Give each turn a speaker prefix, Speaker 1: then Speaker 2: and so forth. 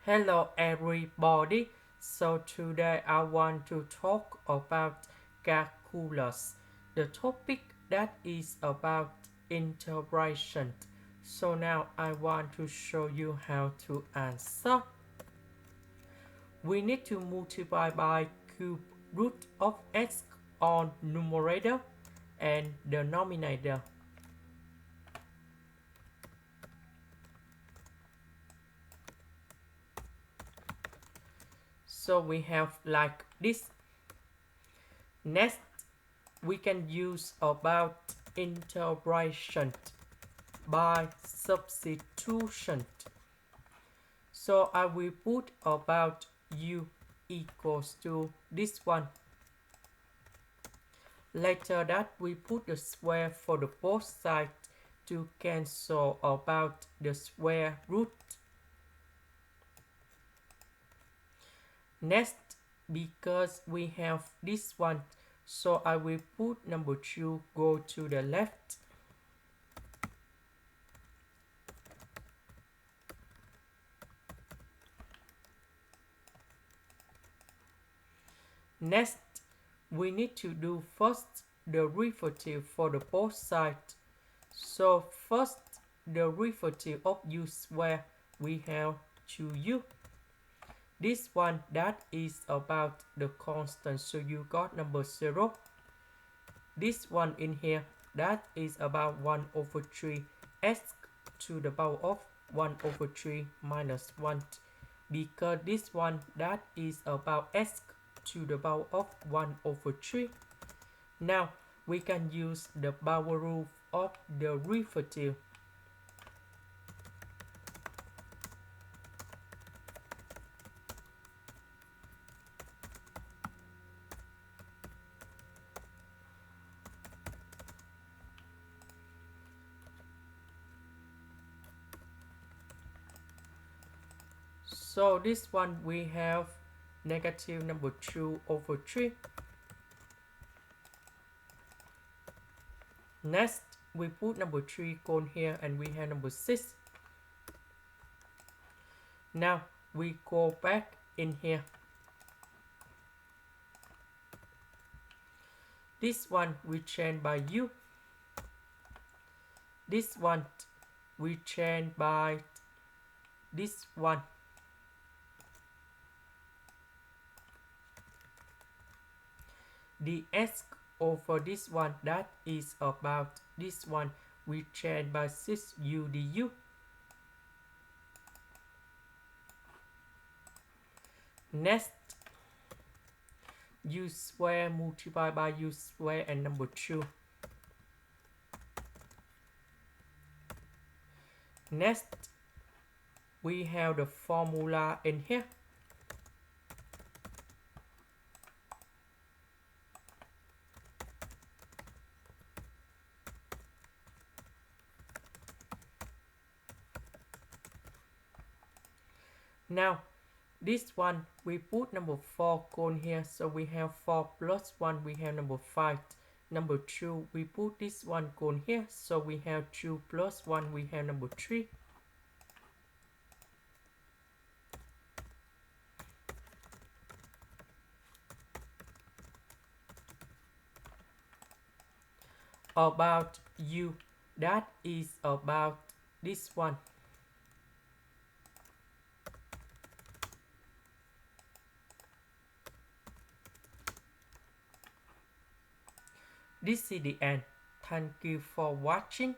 Speaker 1: Hello everybody. So today I want to talk about calculus. The topic that is about integration. So now I want to show you how to answer. We need to multiply by cube root of x on numerator and denominator. So we have like this. Next, we can use about integration by substitution. So I will put about u equals to this one. Later that we put the square for the both sides to cancel about the square root. Next, because we have this one, so I will put number 2 go to the left. Next, we need to do first the derivative for the both sides. So first, the derivative of u square we have 2u. This one that is about the constant, so you got number 0. This one in here that is about 1 over 3 s to the power of 1 over 3 minus 1, because this one that is about s to the power of 1 over 3. Now we can use the power rule of the derivative. So this one we have negative number 2 over 3. Next, we put number 3 cone here and we have number 6. Now, we go back in here. This one we change by u. This one we change by this one. The s over this one that is about this one we change by 6u du. Next, u square multiplied by u square and number 2. Next, we have the formula in here. Now, this one we put number 4 cone here, so we have 4 plus 1, we have number 5. Number 2 we put this one cone here, so we have 2 plus 1, we have number 3. About u, that is about this one. This is the end. Thank you for watching.